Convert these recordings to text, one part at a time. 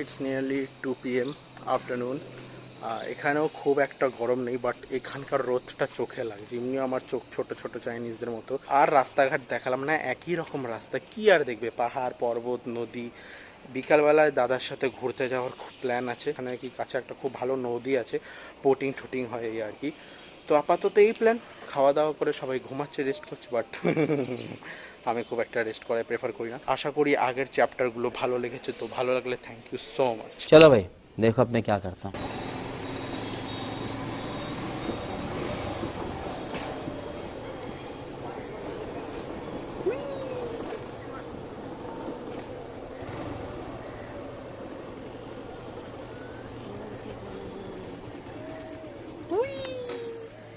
It's nearly 2 PM afternoon. এখানেও খুব একটা গরম নেই, বাট এখানকার রোদটা চোখে লাগছে। এমনিও আমার চোখ ছোট ছোট চাইনিজদের মতো। আর রাস্তাঘাট দেখালাম না, একই রকম রাস্তা, কি আর দেখবে, পাহাড় পর্বত নদী। বিকালবেলায় দাদার সাথে ঘুরতে যাওয়ার খুব প্ল্যান আছে। এখানে কি কাছে একটা খুব ভালো নদী আছে, বোটিং ঠুটিং হয় এই আর কি। তো আপাতত এই প্ল্যান, খাওয়া দাওয়া করে সবাই ঘুমাচ্ছে, রেস্ট করছে, বাট আমি খুব একটা রেস্ট করাই প্রেফার করি না। আশা করি আগের চ্যাপ্টারগুলো ভালো লেগেছে, তো ভালো লাগলে থ্যাংক ইউ সো মাচ। चलो भाई देखो अब मैं क्या करता हूँ।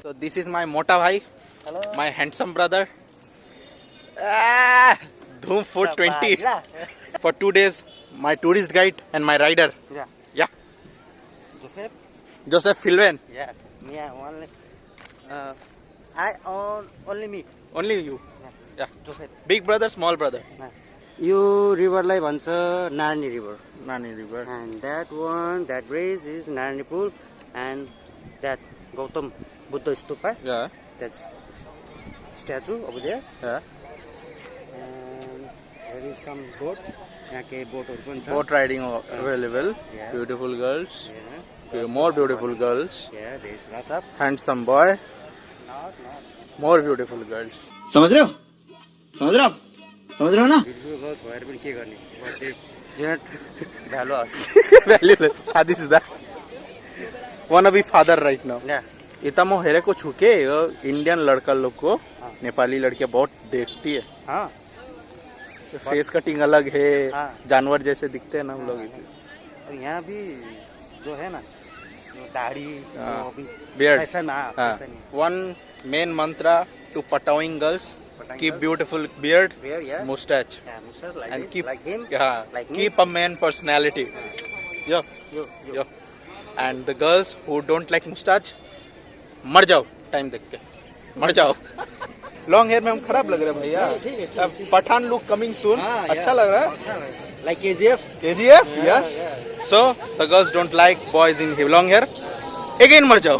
So this is my mota bhai, my handsome brother. Dhoom 420 for 2 days. My tourist guide and my rider. Yeah. Joseph Filven. Yeah, me only. Only me. Only you. Yeah. Joseph. Big brother, small brother. यो रिभरलाई भन्छ Narayani river, Nani river. and that one, that bridge is Narayani pool, and that Gautam Buddha stupa, Yeah. that's statue over there, Yeah. and there is some boats. यहाँ के बोटहरु पनि छ. Boat riding available. Yeah. Beautiful girls. Yeah. More beautiful girls. Yeah, there is lots of. Handsome boy. Not. More beautiful girls. समझ रहे हो ना? Beautiful girls भएर पनि के गर्ने? But they do not value us. Valueless. शादी शुदा. Wanna be father right now. Yeah. इतना हेरे को छुके इंडियन लड़का लोग को नेपाली लड़कियां बहुत देखती है। हाँ. फेस कटिंग अलग है, हाँ. जानवर जैसे दिखते हैं ना हम लोग। और यहाँ भी जो है ना, जो दाढ़ी, हाँ. वो भी Beard. ऐसा ना, ऐसा नहीं. One main mantra to Patawing girls: keep beautiful beard, Beard, yeah. mustache, Yeah, mustache like and this, keep like him, like me. keep a man personality. Yeah. You. Yeah. And the girls who don't like mustache, मर जाओ time देख के, मर जाओ। Long hair में हम खराब लग रहे हैं भैया। ठीक है। अब पठान लुक कमिंग सून। अच्छा लग रहा है। Like KGF. KGF? Yes. So the girls don't like boys in long hair. Again मर जाओ।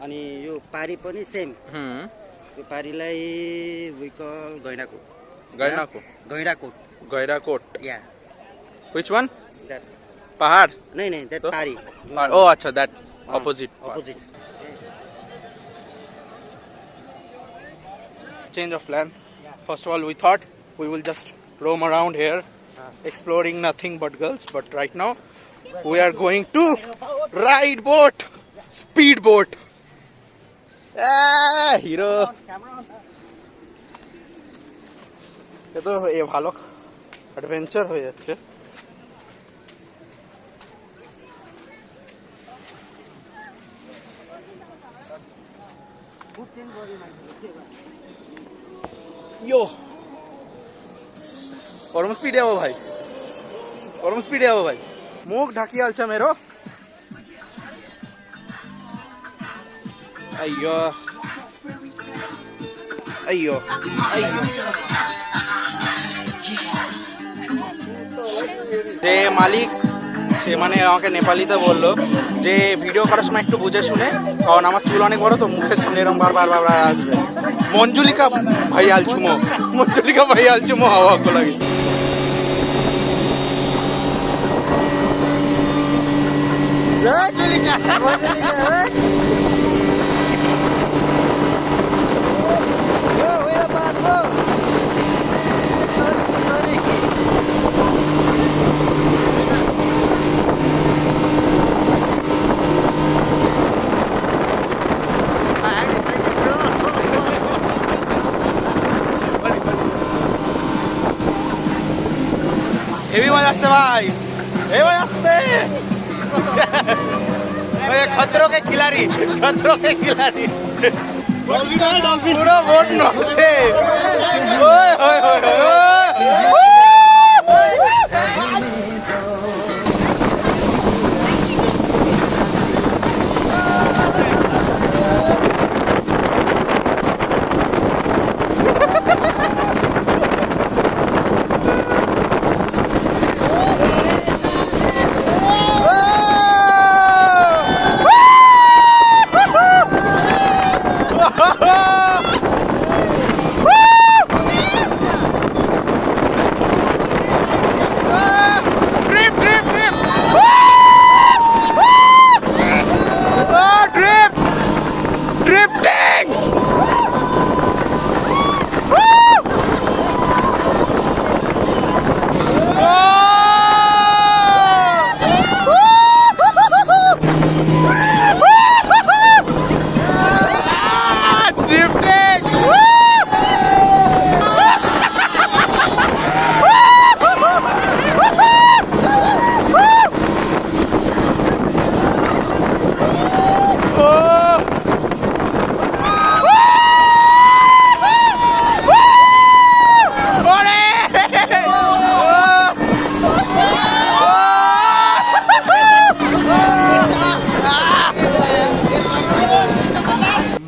अनि यो पारी पनि सेम. यो पारीलाई we call गैँडाकोट. गैरा कोट। Yeah. Which one? That. पहाड़। नहीं, that तो? पारी. Oh अच्छा, that opposite. Opposite. Change of plan. First of all, we thought we will just roam around here, exploring nothing but girls. But right now, we are going to ride boat, speed boat. Hero. ये तो ये भालो adventure हो जाচ্ছে। यो गरम speed आओ भाई, गरम speed आओ भाई। मुख ढाकी हाल छ मेरो। अय्यो अय्यो अय्यो। যে মালিক সে মানে আমাকে নেপালিতে বললো যে ভিডিও করার সময় একটু বুঝে শুনে, কারণ আমার চুল অনেক বড় তো মুখের সামনে এরকম বারবার আসবে। মঞ্জুলিকা ভাই আলচুমো, মঞ্জুলিকা ভাই আলচুমো হাওয়া को লাগে। हेवी मजा से भाई, हे मजा से। खतरों के खिलाड़ी, खतरों के खिलाड़ी। पूरा वोट नौचे। ओए ओए ओए।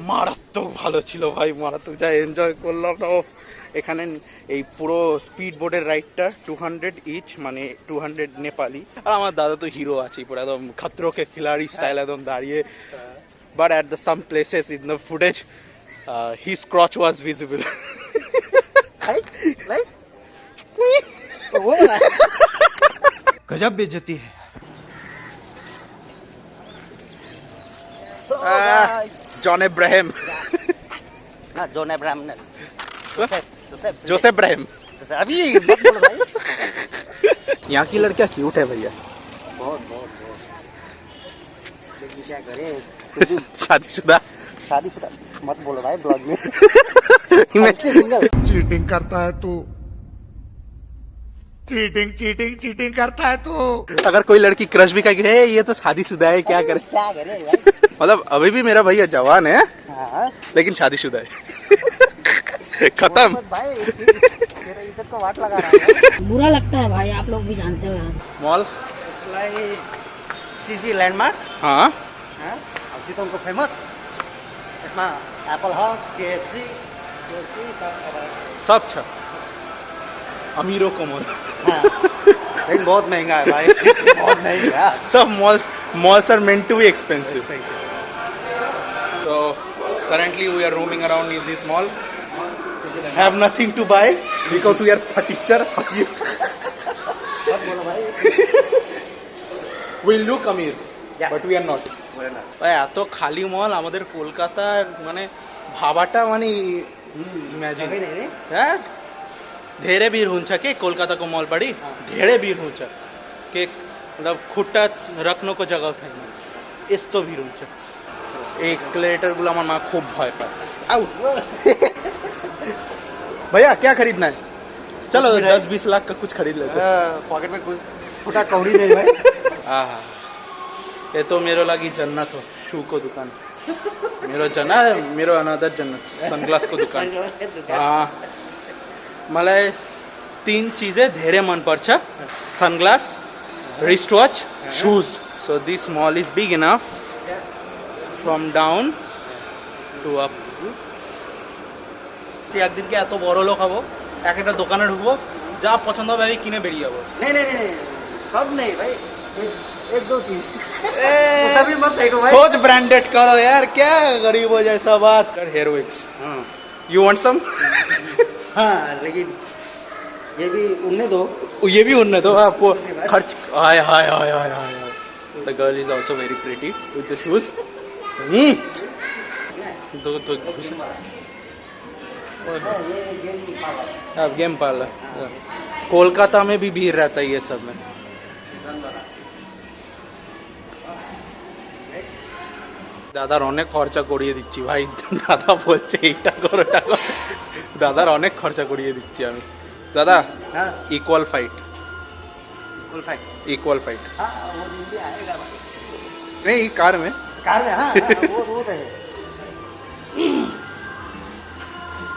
মারাত্মক ভালো ছিল ভাই, মারাত্মক, যা এনজয় করলাম না। এখানে এই পুরো স্পিড বোটের রাইডটা 200 ইচ, মানে 200 নেপালি। আর আমার দাদা তো হিরো আছে পুরো, একদম খতরো কে খিলাড়ি স্টাইল একদম দাঁড়িয়ে। But at the some places in the footage his crotch was visible. गजब बेइज्जती है। जॉन इब्राहिम, हाँ जॉन अब्राहम ने जोसेफ इब्राहिम। अभी मत बोलो भाई। यहाँ की लड़कियाँ क्यूट है भैया। बहुत बहुत बहुत, लेकिन क्या करें, शादीशुदा। शादीशुदा मत बोलो भाई ब्लॉग में। चीटिंग करता है तू, चीटिंग चीटिंग चीटिंग करता है तू। अगर कोई लड़की क्रश भी कहे ये तो शादीशुदा है, क्या करे। क्या करें भाई। मतलब अभी भी मेरा भैया जवान है, हाँ लेकिन शादीशुदा है। खत्म। मत भाई, तेरा इज्जत को वाट लगा रहा है। बुरा लगता है भाई, आप लोग भी जानते हो यार। मॉल, सीजी लैंडमार्क, हाँ अब जी तो उनको फेमस इसमें एप्पल हाउस, केएफसी सब अच्छा। अमीरों को मॉल। हाँ, लेकिन बहुत महंगा है भाई। बहुत महंगा। सब malls are meant to be expensive. So currently we are roaming around in this mall. Have nothing to buy because we are furniture. Fuck you. मत बोलो भाई। We look Amir, Yeah. but we are not. ভাই এত খালি মল আমাদের কলকাতার, মানে ভাবাটা মানে ইমেজিন। नहीं नहीं हाँ धेरे भीड़ हुन्छ के कोलकाता को मॉल पड़ी, धेरे भीड़ हुन्छ के, मतलब खुट्टा रखने को जगह था यस्तो भीड़ हुन्छ। एक्सकेलेटर गुला मन में खूब भय पाए। आउ भैया क्या खरीदना है, चलो 10-20 लाख का कुछ खरीद लेते हैं। पॉकेट में कुछ छोटा कौड़ी नहीं भाई। आहा, ये तो मेरो लागि जन्नत हो। शू को दुकान मेरो जन्नत, मेरो अनदर जन्नत सनग्लास को दुकान। हाँ, मलाई 3 चीजें धेरै मन पर्छ, sunglass, wrist watch, shoes. So this mall is big enough from down to up. একদিন কি এত বড় লোক হবো, একটা দোকানে ঢুকবো, যা পছন্দ হবে আমি কিনে বেরিয়ে যাবো। नहीं नहीं नहीं सब नहीं भाई, एक दो चीज तभी मत देखो भाई। सोच ब्रांडेड करो यार, क्या गरीबों जैसा बात। Hair wigs, you want some? हाँ लेकिन ये भी उनने दो। ये भी उनने तो आपको खर्च। हाय हाय हाय हाय हाय। The girl is also very pretty with the shoes. तो ये गेम पावर। अब गेम पार्लर कोलकाता में भी भीड़ रहता है ये सब में। দাদার অনেক খরচা করিয়ে দিচ্ছি ভাই, দাদা বলছে এইটা করো ওটা করো, দাদার অনেক খরচা করিয়ে দিচ্ছি আমি। दादा हाँ equal fight, full fight. Equal fight हाँ वो दिन भी आएगा भाई, नहीं कार में। कार में। हाँ वो तो है।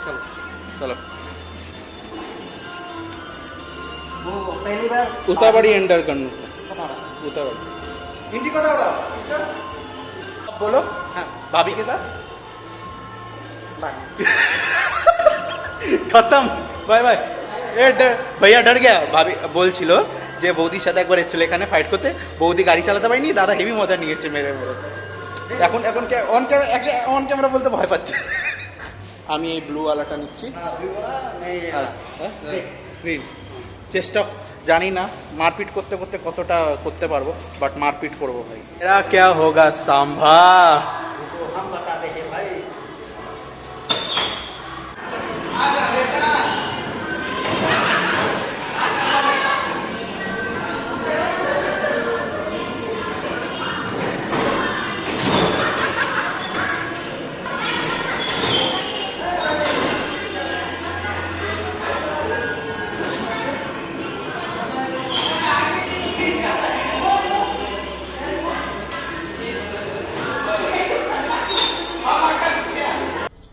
चलो चलो वो पहली बार उतावड़ी एंटर करना, उतावड़ी हिंदी को दौड़ा। अब बोलो। हाँ भाभी के साथ खत्म, बाय बाय। भैया डर गया, भाभी বলছিল যে বৌদির সাথে একবার এসেছিল এখানে ফাইট করতে, বৌদি গাড়ি চালাতে পারেনি, দাদা হেভি মজা নিয়েছে মেরে মেরে। এখন এখন অন ক্যামেরা বলতে ভয় পাচ্ছে। আমি এই ব্লু ওয়ালাটা নিচ্ছি। গ্রিন চেষ্টা জানি না মারপিট করতে করতে কতটা করতে পারবো, বাট মারপিট করবো ভাই। এরা क्या होगा सांभा।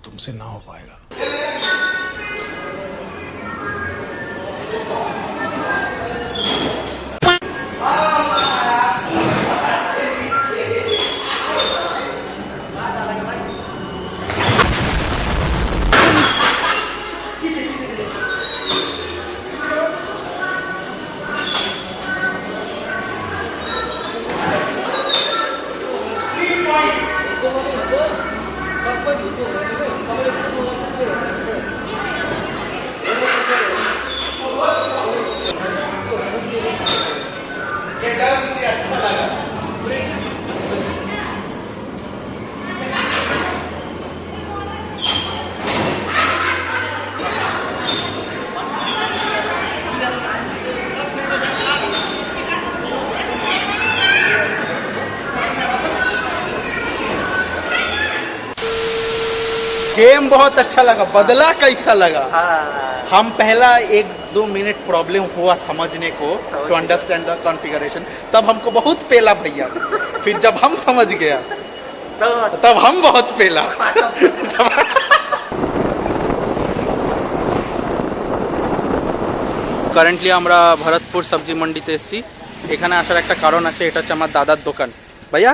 तुमसे ना हो पाएगा। गेम बहुत अच्छा लगा, बदला कैसा लगा? हम पहला 1-2 मिनट प्रॉब्लम हुआ समझने को, टू अंडरस्टैंड द कॉन्फ़िगरेशन, तब हमको बहुत पेला भैया। फिर जब हम समझ गया तब हम बहुत पेला। কারেন্টলি আমরা ভরতপুর সবজি মন্ডিতে এসেছি। এখানে আসার একটা কারণ আছে, এটা হচ্ছে আমার দাদার দোকান। ভাইয়া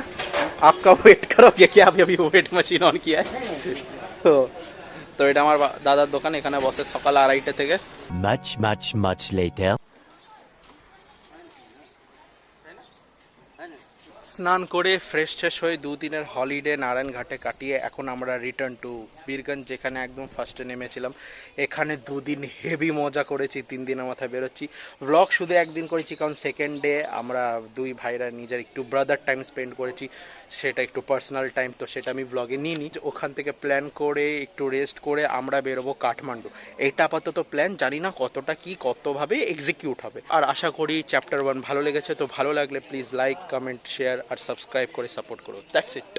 आपका वेट करोगे क्या? अभी अभी वेट मशीन ऑन किया है। তো এটা আমার দাদার দোকান, এখানে বসে সকাল 2:30 থেকে। much later. স্নান করে ফ্রেশ ট্রেশ হয়ে 2 দিনের হলিডে নারায়ণঘাটে কাটিয়ে এখন আমরা রিটার্ন টু বীরগঞ্জ, যেখানে একদম ফার্স্টে নেমেছিলাম। এখানে 2 দিন হেভি মজা করেছি, 3 দিনের মাথায় বেরোচ্ছি। ব্লগ শুধু একদিন করেছি, কারণ সেকেন্ড ডে আমরা 2 ভাইরা নিজের একটু ব্রাদার টাইম স্পেন্ড করেছি, সেটা একটু পার্সোনাল টাইম, তো সেটা আমি ব্লগে নিয়ে নিই। ওখান থেকে প্ল্যান করে একটু রেস্ট করে আমরা বেরোবো কাঠমান্ডু। এটা আপাতত প্ল্যান, জানি না কতটা কি কতভাবে এক্সিকিউট হবে। আর আশা করি চ্যাপ্টার 1 ভালো লেগেছে, তো ভালো লাগলে প্লিজ লাইক কমেন্ট শেয়ার আর সাবস্ক্রাইব করে সাপোর্ট করো। দ্যাটস ইট।